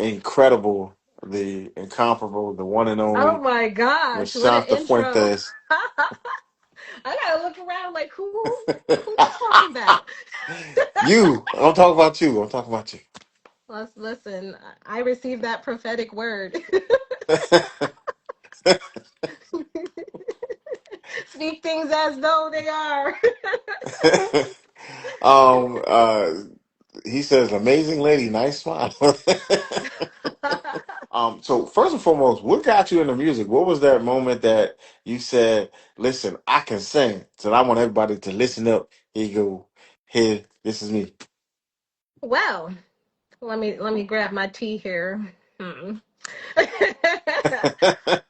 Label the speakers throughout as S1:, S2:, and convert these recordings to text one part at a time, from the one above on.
S1: incredible, the incomparable, the one and
S2: Oh
S1: only
S2: my
S1: Miss
S2: gosh, what an
S1: Shanta
S2: intro.
S1: Fuentes.
S2: I gotta look around like who they talking about?
S1: You, I'm talking about you. I'm talking about you.
S2: Listen, I received that prophetic word. Speak things as though they are.
S1: um, uh, he says, "Amazing lady, nice smile." So first and foremost, what got you into music? What was that moment that you said, "Listen, I can sing," so I want everybody to listen up. Here you go. Here, this is me.
S2: Well, let me grab my tea here. Hmm.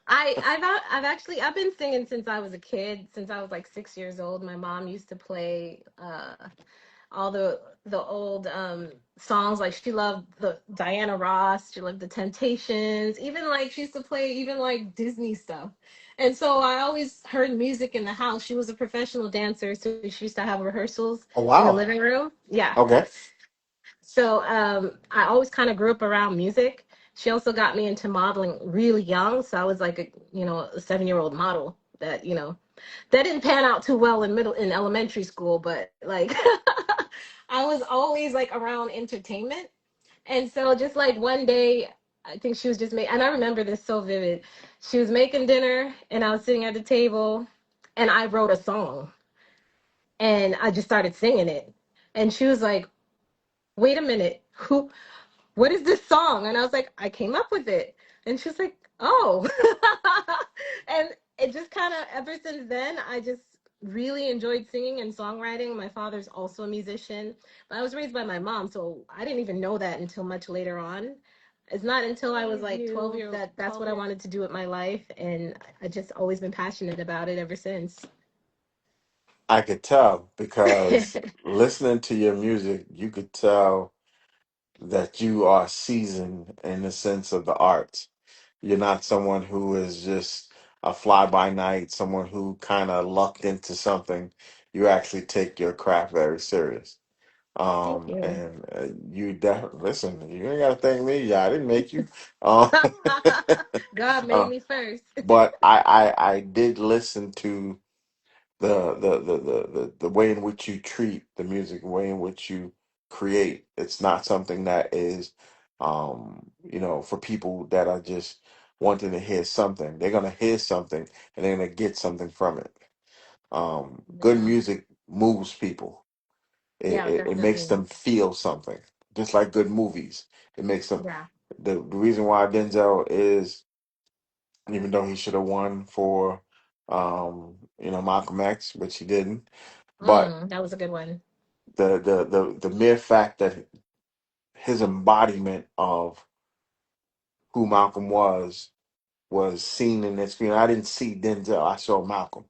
S2: I've actually I've been singing since I was a kid, since I was like 6 years old. My mom used to play all the old songs. Like she loved the Diana Ross, she loved the Temptations, even like she used to play even like Disney stuff. And so I always heard music in the house. She was a professional dancer, so she used to have rehearsals
S1: Oh
S2: in the
S1: wow.
S2: living room. Yeah.
S1: Okay.
S2: So I always kind of grew up around music. She also got me into modeling really young. So I was like a 7-year-old model that, that didn't pan out too well in elementary school, but like I was always like around entertainment. And so just like one day, I think she was just making, and I remember this so vivid. She was making dinner and I was sitting at the table and I wrote a song and I just started singing it. And she was like, wait a minute, what is this song? And I was like, I came up with it. And she's like, oh. And it just kind of, ever since then, I just really enjoyed singing and songwriting. My father's also a musician, but I was raised by my mom, so I didn't even know that until much later on. It's not until I was like 12 years that that's what I wanted to do with my life. And I just always been passionate about it ever since.
S1: I could tell because listening to your music, you could tell that you are seasoned in the sense of the arts. You're not someone who is just a fly by night, someone who kind of lucked into something. You actually take your craft very serious.
S2: Thank you.
S1: And you definitely listen. You ain't got to thank me. Yeah, I didn't make you. Um,
S2: God made
S1: uh,
S2: me first.
S1: but I did listen to the way in which you treat the music, the way in which you create. It's not something that is, for people that are just wanting to hear something. They're gonna hear something and they're gonna get something from it. Good
S2: Yeah.
S1: music moves people.
S2: Yeah,
S1: It makes
S2: definitely.
S1: them feel something, just like good movies. It makes them.
S2: Yeah.
S1: The reason why Denzel is, even though he should have won for, Malcolm X, which he didn't, but
S2: That was a good one.
S1: the mere fact that his embodiment of who Malcolm was seen in that screen. I didn't see Denzel, I saw Malcolm.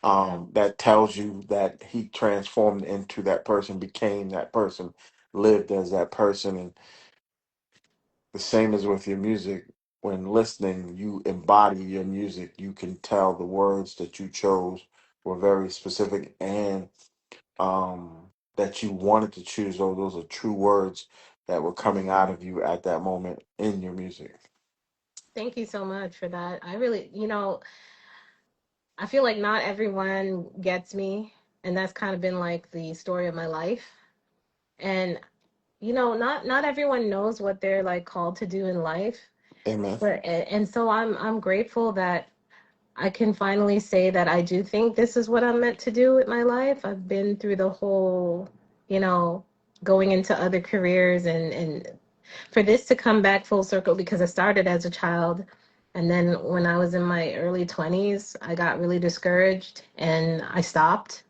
S2: Yeah.
S1: That tells you that he transformed into that person, became that person, lived as that person. And the same as with your music. When listening, you embody your music. You can tell the words that you chose were very specific, and that you wanted to choose those are true words that were coming out of you at that moment in your music.
S2: Thank you so much for that. I really, I feel like not everyone gets me, and that's kind of been like the story of my life. And not everyone knows what they're like called to do in life.
S1: Amen.
S2: And so I'm grateful that I can finally say that I do think this is what I'm meant to do with my life. I've been through the whole, you know, going into other careers and for this to come back full circle because I started as a child. And then when I was in my early 20s, I got really discouraged and I stopped.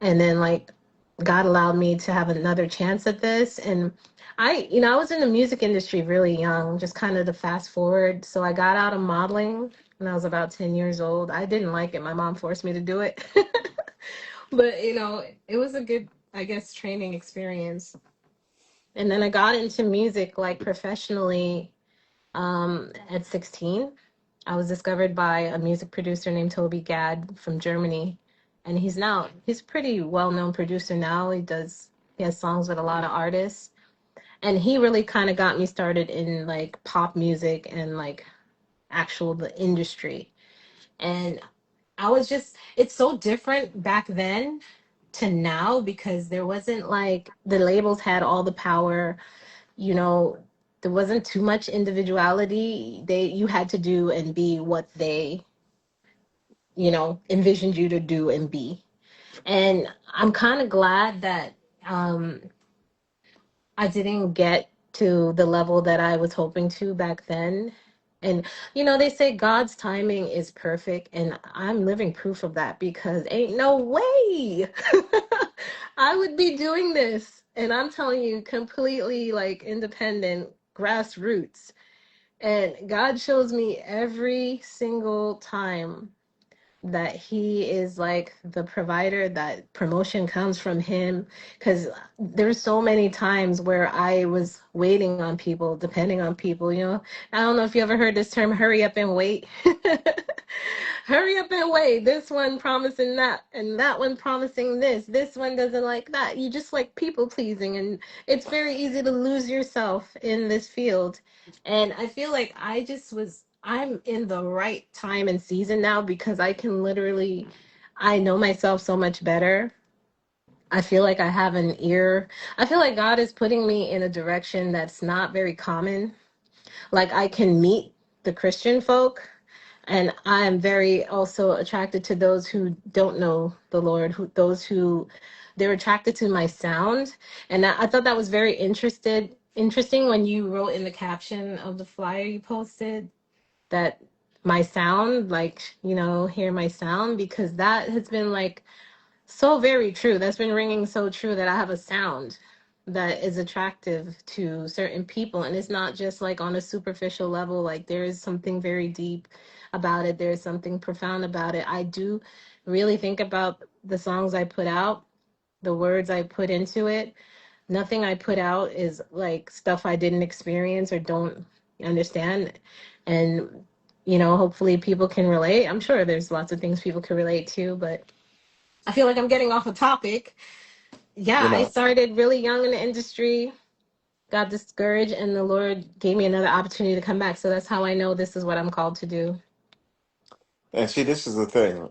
S2: And then, like, God allowed me to have another chance at this. And I was in the music industry really young, just kind of to fast forward. So I got out of modeling when I was about 10 years old. I didn't like it. My mom forced me to do it. But, it was a good, I guess, training experience. And then I got into music like professionally at 16. I was discovered by a music producer named Toby Gad from Germany. And he's a pretty well known producer now. He has songs with a lot of artists. And he really kind of got me started in like pop music and like actual the industry. And I was just, it's so different back then to now because there wasn't like the labels had all the power, you know, there wasn't too much individuality. You had to do and be what they, envisioned you to do and be. And I'm kind of glad that um I didn't get to the level that I was hoping to back then. And they say God's timing is perfect, and I'm living proof of that because ain't no way I would be doing this. And I'm telling you, completely like independent, grassroots. And God shows me every single time that he is like the provider, that promotion comes from him, because there's so many times where I was waiting on people, depending on people. I don't know if you ever heard this term, hurry up and wait. Hurry up and wait, this one promising that and that one promising this one doesn't like that. You just like people pleasing, and it's very easy to lose yourself in this field. And I feel like I'm in the right time and season now because I know myself so much better. I feel like I have an ear. I feel like God is putting me in a direction that's not very common. Like I can meet the Christian folk, and I'm very also attracted to those who don't know the Lord, those who they're attracted to my sound. And I thought that was very interesting when you wrote in the caption of the flyer you posted that my sound, like, hear my sound, because that has been like so very true. That's been ringing so true that I have a sound that is attractive to certain people. And it's not just like on a superficial level, like there is something very deep about it. There's something profound about it. I do really think about the songs I put out, the words I put into it. Nothing I put out is like stuff I didn't experience or don't understand. And, hopefully people can relate. I'm sure there's lots of things people can relate to, but I feel like I'm getting off a topic. Yeah,
S1: You
S2: I
S1: know,
S2: started really young in the industry, got discouraged, and the Lord gave me another opportunity to come back. So that's how I know this is what I'm called to do.
S1: and see, this is the thing.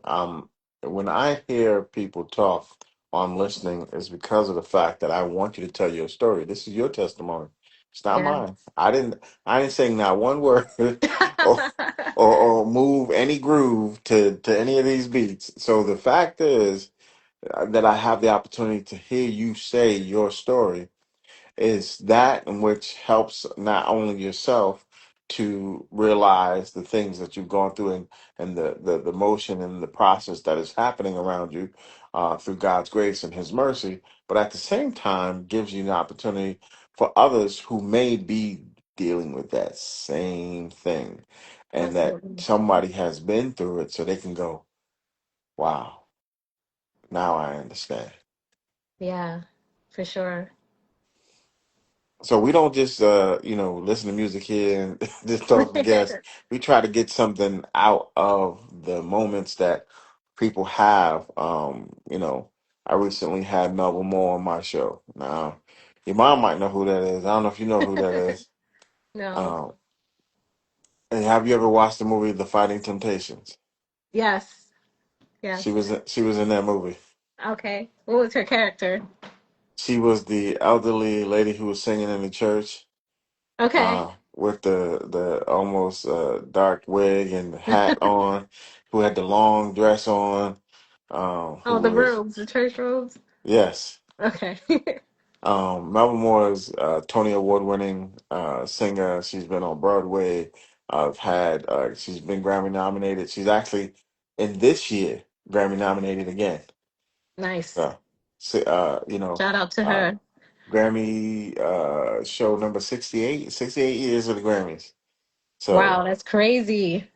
S1: When I hear people talk, or I'm listening, is because of the fact that I want you to tell your story. This is your testimony. It's not
S2: Yeah.
S1: mine. I didn't sing not one word or or move any groove to any of these beats. So the fact is that I have the opportunity to hear you say your story is that in which helps not only yourself to realize the things that you've gone through and the motion and the process that is happening around you through God's grace and his mercy, but at the same time gives you an opportunity for others who may be dealing with that same thing and that
S2: Absolutely.
S1: somebody has been through it so they can go, wow, now I understand.
S2: Yeah, for sure.
S1: So we don't just listen to music here and just talk to guests. We try to get something out of the moments that people have. I recently had Melvin Moore on my show. Now, your mom might know who that is. I don't know if you know who that is.
S2: No.
S1: Um, and have you ever watched the movie The Fighting Temptations?
S2: Yes.
S1: She
S2: Yes.
S1: was she was in that movie.
S2: Okay. What was her character?
S1: She was the elderly lady who was singing in the church.
S2: Okay.
S1: With the almost dark wig and hat on, who had the long dress on,
S2: Oh,
S1: who
S2: the
S1: was
S2: robes, the church robes.
S1: yes,
S2: Okay.
S1: Melba Moore is a Tony Award winning singer. She's been on Broadway. She's been Grammy nominated. She's actually in this year Grammy nominated again.
S2: Nice.
S1: So, so,
S2: Shout out to
S1: uh,
S2: her.
S1: Grammy show number 68, 68 years of the Grammys. So
S2: Wow, that's crazy.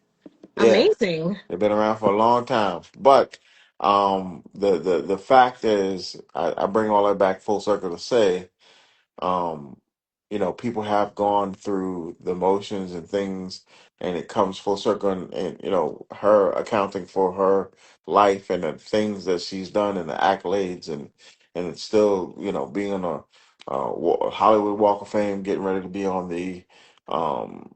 S1: yeah,
S2: Amazing.
S1: they've been around for a long time. But the fact is, I bring all that back full circle to say, um, people have gone through the motions and things, and it comes full circle, and her accounting for her life and the things that she's done and the accolades and it's still being on Hollywood Walk of Fame, getting ready to be on the um,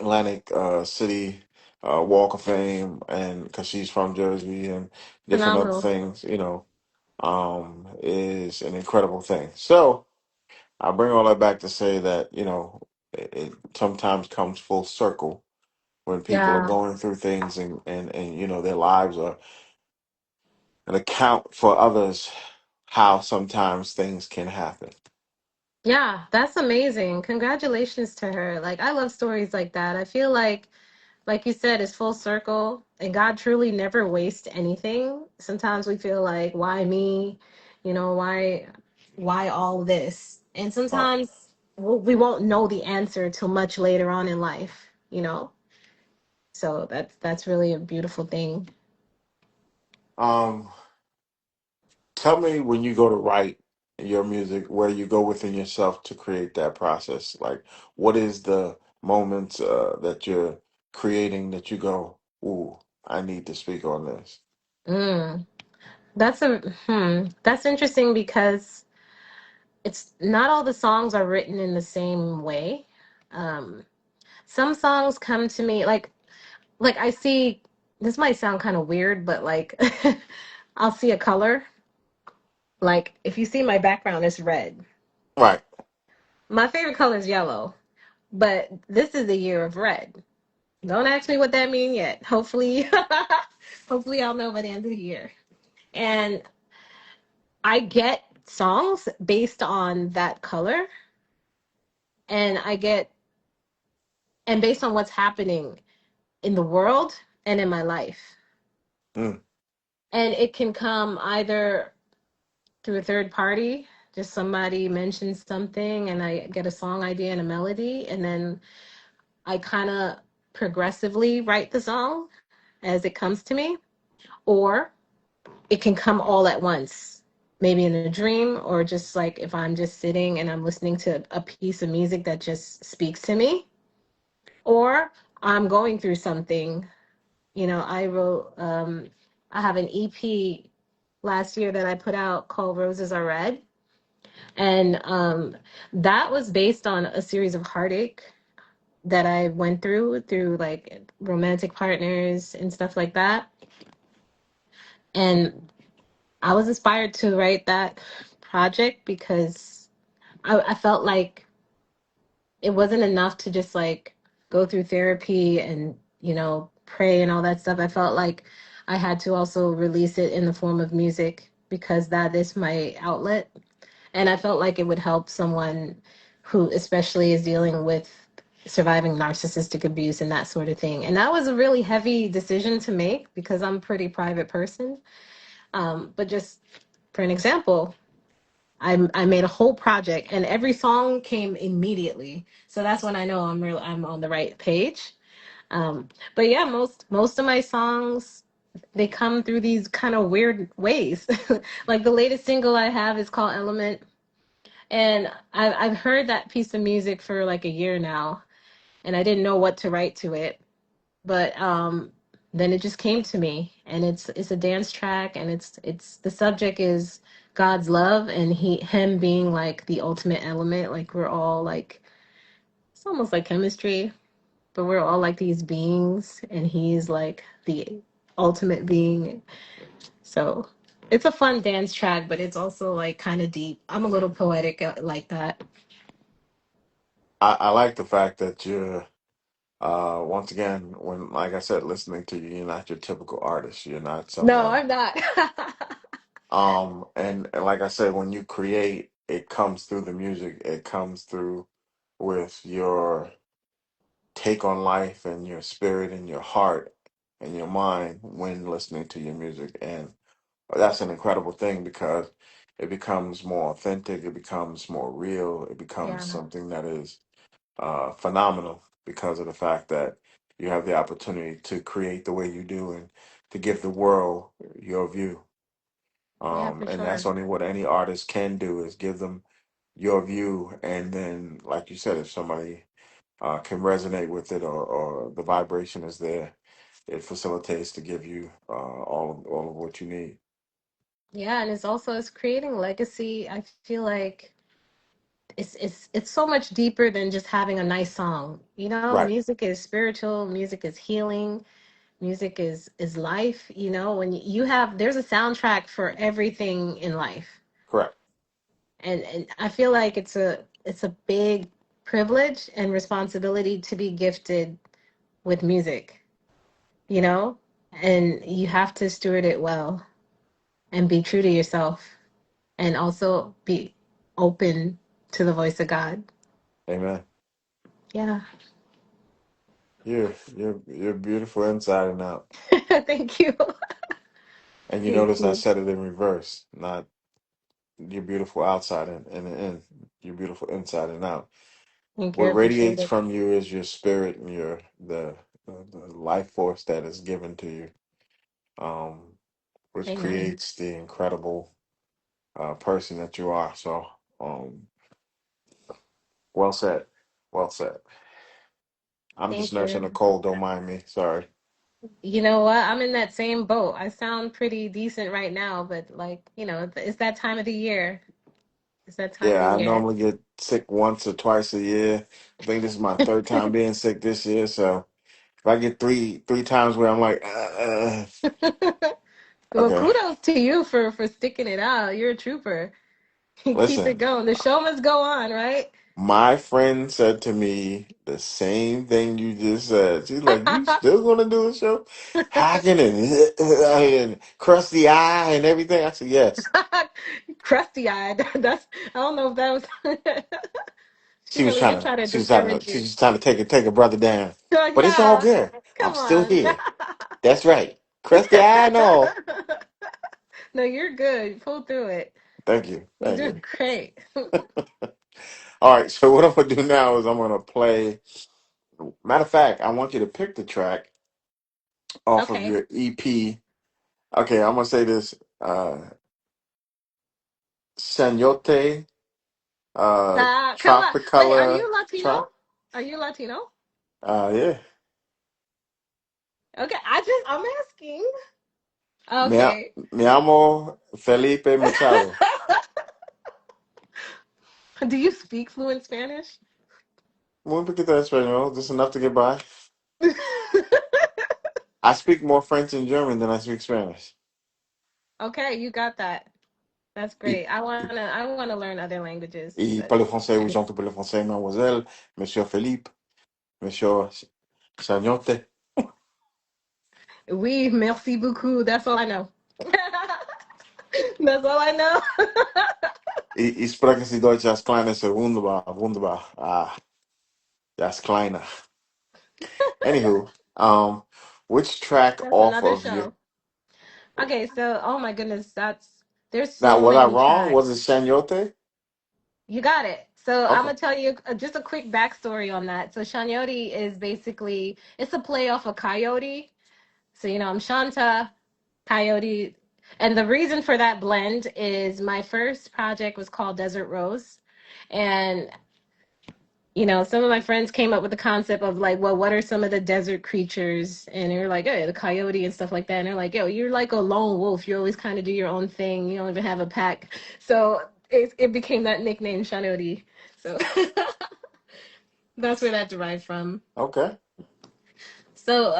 S1: Atlantic City Walk of Fame, and because she's from Jersey and different other
S2: Phenomenal.
S1: things, is an incredible thing. So I bring all that back to say that it sometimes comes full circle when people are
S2: Yeah.
S1: going through things, and their lives are an account for others, how sometimes things can happen.
S2: Yeah, that's amazing. Congratulations to her. Like, I love stories like that. I feel like you said, it's full circle, and God truly never wastes anything. Sometimes we feel like, why me? Why all this? And
S1: Right.
S2: sometimes we won't know the answer till much later on in life, you know? So that's really a beautiful thing.
S1: Um, Tell me when you go to write your music, where you go within yourself to create that process. Like, what is the moments that you're creating that you go, "Ooh, I need to speak on this."
S2: Mm. That's interesting because it's not all the songs are written in the same way. Um, some songs come to me like I see, this might sound kind of weird, but like I'll see a color. Like if you see my background, it's red.
S1: Right.
S2: My favorite color is yellow, but this is the year of red. Don't ask me what that means yet. Hopefully, hopefully I'll know by the end of the year. And I get songs based on that color, and based on what's happening in the world and in my life.
S1: Mm.
S2: And it can come either through a third party, just somebody mentions something and I get a song idea and a melody, and then I kind of progressively write the song as it comes to me. Or it can come all at once, maybe in a dream, or just like if I'm just sitting and I'm listening to a piece of music that just speaks to me, or I'm going through something. I have an EP last year that I put out called Roses Are Red. And that was based on a series of heartache that I went through like romantic partners and stuff like that. And I was inspired to write that project because I felt like it wasn't enough to just like go through therapy and, pray and all that stuff. I felt like I had to also release it in the form of music because that is my outlet. And I felt like it would help someone who especially is dealing with surviving narcissistic abuse and that sort of thing. And that was a really heavy decision to make because I'm a pretty private person. But just for an example, I made a whole project and every song came immediately. So that's when I know I'm on the right page. But yeah, most of my songs, they come through these kind of weird ways. Like the latest single I have is called Element, and I've heard that piece of music for like a year now, and I didn't know what to write to it. But then it just came to me, and it's a dance track, and it's the subject is God's love, and him being like the ultimate element. Like we're all like, it's almost like chemistry, but we're all like these beings, and he's like the ultimate being. So it's a fun dance track, but it's also like kind of deep. I'm a little poetic like that.
S1: I like the fact that you're once again, when like I said, listening to you, you're not your typical artist. You're not
S2: No,
S1: someone.
S2: I'm not.
S1: And like I said, when you create, it comes through the music. It comes through with your take on life and your spirit and your heart and your mind when listening to your music. And that's an incredible thing because it becomes more authentic, it becomes more real, it becomes
S2: Yeah,
S1: something that is phenomenal because of the fact that you have the opportunity to create the way you do and to give the world your view.
S2: yeah, for
S1: And that's
S2: sure.
S1: only what any artist can do is give them your view. And then, like you said, if somebody can resonate with it, or the vibration is there, it facilitates to give you all of what you need.
S2: Yeah, and it's creating legacy. I feel like it's so much deeper than just having a nice song. You know,
S1: Right.
S2: music is spiritual, music is healing, music is life. You know, when you have there's a soundtrack for everything in life.
S1: Correct.
S2: And I feel like it's a big privilege and responsibility to be gifted with music, you know? And you have to steward it well and be true to yourself and also be open to the voice of God.
S1: Amen.
S2: Yeah.
S1: You're beautiful inside and out.
S2: Thank you.
S1: And you
S2: Thank
S1: notice I
S2: you.
S1: said it in reverse, not you're beautiful outside and in. You're beautiful inside and out.
S2: Thank you. I
S1: What
S2: appreciate
S1: radiates
S2: it.
S1: from you is your spirit and your the life force that is given to you, um, which
S2: Amen.
S1: creates the incredible person that you are. So, well said. Well said. I'm just
S2: Thank
S1: nursing
S2: you.
S1: a cold. Don't mind me. Sorry.
S2: You know what? I'm in that same boat. I sound pretty decent right now, but like, it's that time of the year. It's that time of the
S1: Yeah, I
S2: year.
S1: normally get sick once or twice a year. I think this is my third time being sick this year. So if I get three times where I'm like,
S2: Well,
S1: okay,
S2: kudos to you for sticking it out. You're a trooper. Keep it
S1: listen.
S2: going. The show must go on, right?
S1: My friend said to me the same thing you just said. She's like, "You still gonna do the show? Hacking and crusty eye and everything." I said, "Yes."
S2: Crusty eyed. That's I don't know if that was she
S1: She was
S2: really
S1: trying
S2: did
S1: to.
S2: try to
S1: She was trying to.
S2: discourage
S1: She
S2: you.
S1: was trying to take a brother down.
S2: So
S1: But it's all
S2: yeah.
S1: good. I'm
S2: Come
S1: still
S2: on.
S1: here. That's right. Crusty eye and all.
S2: No, you're good. Pull through it.
S1: Thank you.
S2: You're
S1: Thank you.
S2: doing great.
S1: All right. So what I'm gonna do now is I'm gonna play. Matter of fact, I want you to pick the track off of
S2: Okay.
S1: your EP. Okay, I'm gonna say this. Shantyote,
S2: Come on. Wait, are
S1: Tropicolor
S2: you Latino?
S1: track.
S2: Are you Latino?
S1: Yeah.
S2: Okay, I'm asking.
S1: Me,
S2: Okay.
S1: me llamo Felipe Machado.
S2: Do you speak fluent Spanish?
S1: Muy poquito de español, just enough to get by. I speak more French and German than I speak Spanish.
S2: Okay, you got that. That's
S1: Y,
S2: great. I wanna learn other languages,
S1: y
S2: but
S1: parle français, oui, j'entends parler français, mademoiselle, monsieur Philippe, monsieur Shagnotte.
S2: oui, merci beaucoup. That's all I know. That's all I know.
S1: Ich spreche Sie Deutsch als kleines wunderbar, wunderbar. Ah, das kleiner. Anywho, which track
S2: That's
S1: off
S2: another
S1: of your
S2: show. Okay, so oh my goodness, there's
S1: now
S2: so
S1: was I
S2: many
S1: wrong? Was it
S2: tracks.
S1: Shagnotte?
S2: You got it. So I'm
S1: Okay.
S2: gonna tell you just a quick backstory on that. So Shantyote is basically it's a play off of coyote. So I'm Shanta, coyote, and the reason for that blend is my first project was called Desert Rose, and some of my friends came up with the concept of like, well, what are some of the desert creatures? And they're like, oh, the coyote and stuff like that. And they're like, yo, you're like a lone wolf. You always kind of do your own thing. You don't even have a pack. So it became that nickname, Shanote. So that's where that derived from.
S1: Okay.
S2: So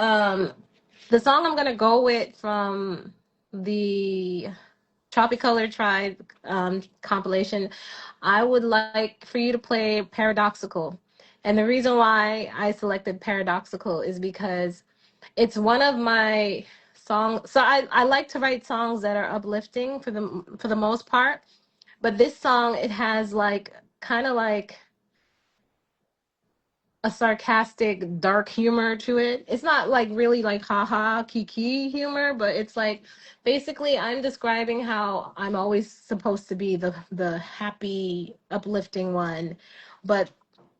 S2: the song I'm gonna go with from the Tropicolor Tribe compilation, I would like for you to play Paradoxical. And the reason why I selected Paradoxical is because it's one of my songs. So I like to write songs that are uplifting for the most part. But this song, it has like kind of like a sarcastic, dark humor to it. It's not like really like haha kiki humor, but it's like basically I'm describing how I'm always supposed to be the happy, uplifting one, but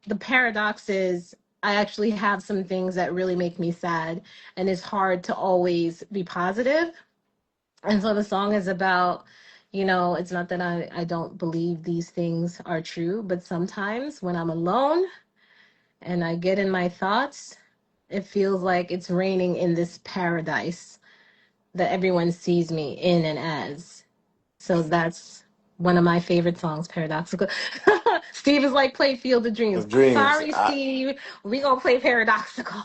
S2: the paradox is I actually have some things that really make me sad, and it's hard to always be positive. And so the song is about, it's not that I don't believe these things are true, but sometimes when I'm alone and I get in my thoughts, it feels like it's raining in this paradise that everyone sees me in and as. So that's one of my favorite songs, Paradoxical. Steve is like, play Field of
S1: The
S2: Dreams.
S1: dreams.
S2: Sorry, Steve. We gonna play Paradoxical.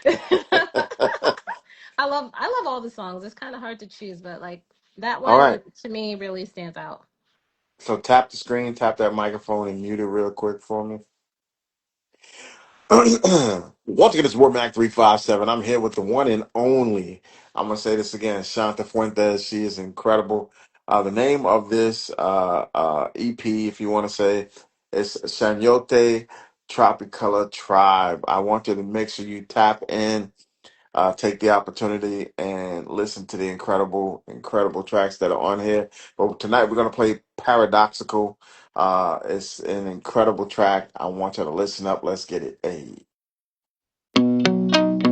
S2: I love all the songs. It's kind of hard to choose, but like that
S1: All
S2: one
S1: right.
S2: to me really stands out.
S1: So tap the screen, tap that microphone, and mute it real quick for me. Once again, it's War Mac 357. I'm here with the one and only. I'm gonna say this again, Shanta Fuentes. She is incredible. The name of this EP, if you want to say, is SHANYOTE Tropicolor Tribe. I want you to make sure you tap in, take the opportunity, and listen to the incredible, incredible tracks that are on here. But tonight we're gonna play Paradoxical. It's an incredible track. I want you to listen up. Let's get it. Hey.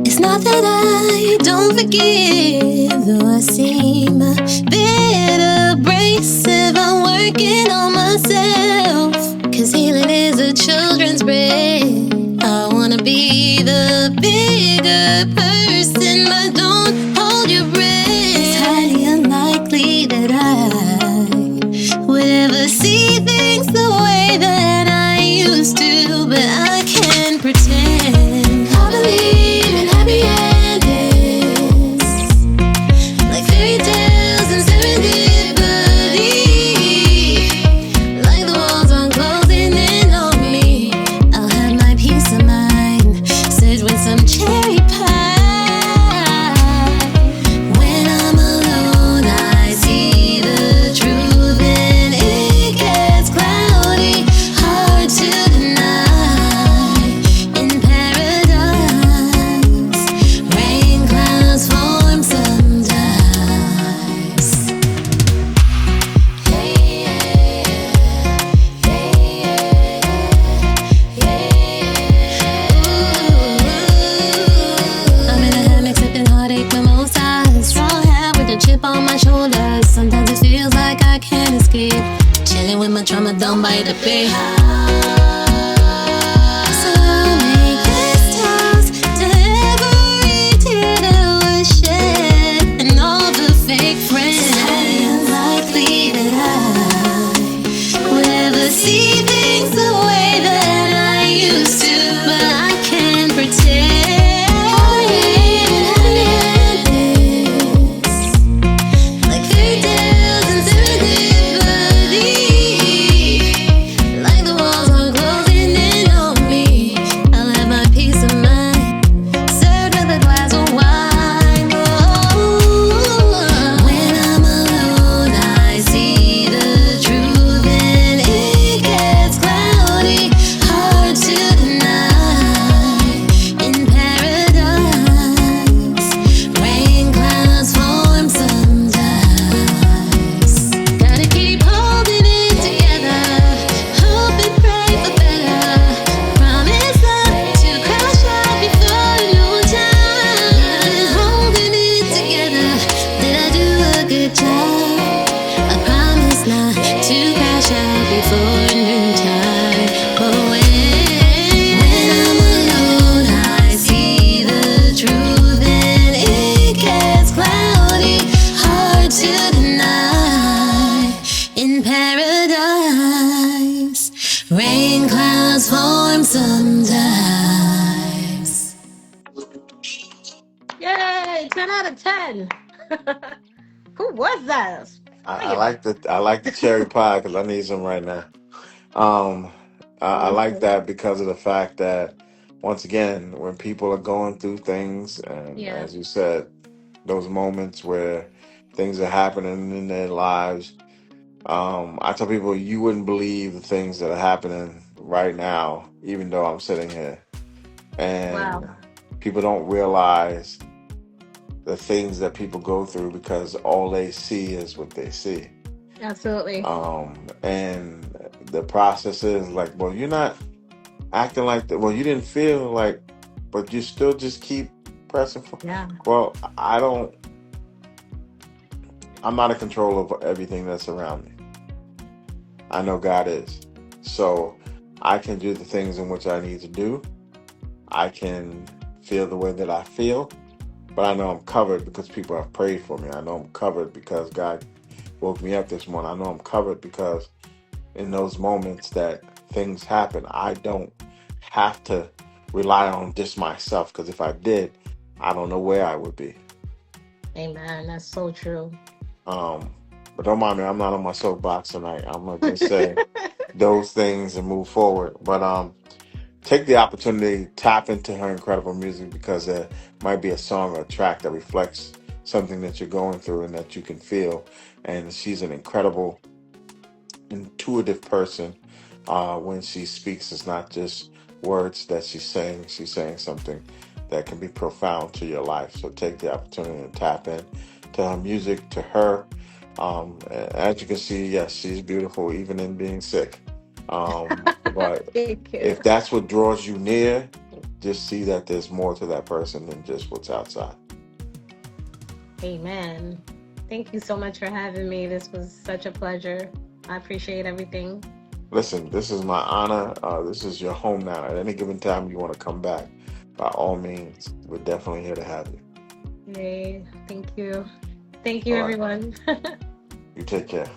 S3: It's not that I don't forgive, though I seem a bit abrasive. I'm working on myself, 'cause healing is a children's bread. I wanna be the bigger person, but don't hold your breath. It's highly unlikely that I would ever see things the way that I used to, but I can pretend I believe in happy endings, like fairy tales and serendipity, like the walls aren't closing in on me. I'll have my peace of mind, served with some cherry pie. When I'm alone, I see the truth, and it gets cloudy, hard to deny. In paradise, rain clouds form sometimes. I'm in a hammock sipping heartache mimosas, straw hat with a chip on my shoulders. Sometimes it feels like I can't escape, chilling with my trauma, don't bite the bait. So I'll make this toast to every tear that was shed, and all the fake friends. It's highly unlikely that I would ever see things the way that I used to, but I can pretend. Like fairy tales and serendipity, like the walls aren't closing in on me. I'll have my peace of mind, served with a glass of wine. Oh, when I'm alone, I see the truth, and it gets cloudy, hard to deny. In paradise, rain clouds form sometimes. Gotta keep holding it together, hope and pray for better. Promise not to crash out before no time. Holding it together, did I do a good job? I promise not to crash out before noon time. But when I'm alone, I see the truth, and it gets cloudy, hard to deny. In paradise, rain clouds form sometimes.
S2: Yay! 10 out of 10. Who was that?
S1: I
S2: Fire.
S1: like the cherry pie because I need some right now. Um, I like
S2: Listen.
S1: that because of the fact that once again, when people are going through things, and
S2: Yeah.
S1: as you said, those moments where things are happening in their lives, I tell people you wouldn't believe the things that are happening right now, even though I'm sitting here, and
S2: Wow.
S1: people don't realize the things that people go through because all they see is what they see.
S2: Absolutely.
S1: And the process is like, well, you're not acting like that. Well, you didn't feel like, but you still just keep pressing for.
S2: Yeah.
S1: Well, I'm not in control of everything that's around me. I know God is. So I can do the things in which I need to do. I can feel the way that I feel, but I know I'm covered because people have prayed for me. I know I'm covered because God woke me up this morning. I know I'm covered because in those moments that things happen, I don't have to rely on just myself, because if I did, I don't know where I would be.
S2: Amen. That's so true.
S1: Um, but don't mind me, I'm not on my soapbox tonight. I'm gonna just say those things and move forward. But take the opportunity, tap into her incredible music, because there might be a song or a track that reflects something that you're going through and that you can feel. And she's an incredible, intuitive person. When she speaks, it's not just words that she's saying something that can be profound to your life. So take the opportunity and tap in to her music, to her. As you can see, yes, she's beautiful, even in being sick. But
S2: Thank you.
S1: if that's what draws you near, just see that there's more to that person than just what's outside.
S2: Amen. Thank you so much for having me. This was such a pleasure. I appreciate everything.
S1: Listen, this is my honor. This is your home now. At any given time you want to come back, by all means, we're definitely here to have you.
S2: Yay. Thank you. Thank you,
S1: All right.
S2: everyone.
S1: You take care.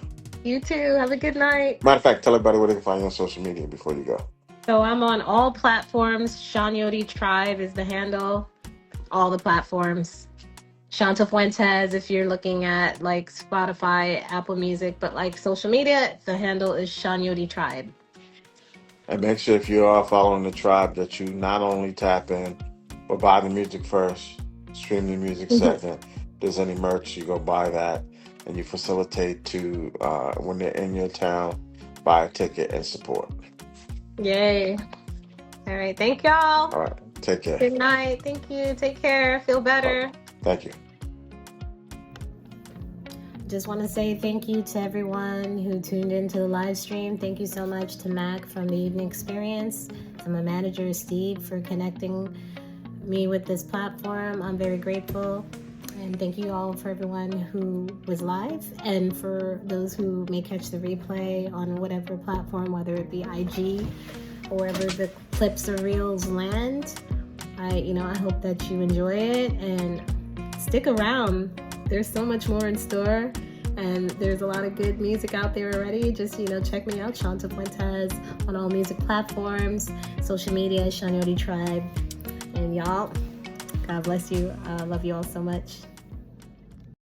S2: You too. Have a good night.
S1: Matter of fact, tell everybody where they can find you on social media before you go.
S2: So I'm on all platforms. SHANYOTE Tribe is the handle. All the platforms. Shanta Fuentes if you're looking at like Spotify, Apple Music, but like social media, the handle is SHANYOTE Tribe.
S1: And make sure if you are following the tribe that you not only tap in, but buy the music first, stream the music second. If there's any merch, you go buy that, and you facilitate to, when they're in your town, buy a ticket and support.
S2: Yay. All right. Thank y'all.
S1: All right. Take care.
S2: Good night. Thank you. Take care. Feel better.
S1: Thank you.
S2: Just want to say thank you to everyone who tuned into the live stream. Thank you so much to Mac from the Evening Experience, to my manager, Steve, for connecting me with this platform. I'm very grateful. And thank you all for everyone who was live, and for those who may catch the replay on whatever platform, whether it be IG or wherever the clips or reels land. I hope that you enjoy it and stick around. There's so much more in store, and there's a lot of good music out there already. Just, check me out, Shanta Fuentes, on all music platforms, social media, SHANYOTE Tribe. And y'all, God bless you. I love you all so much.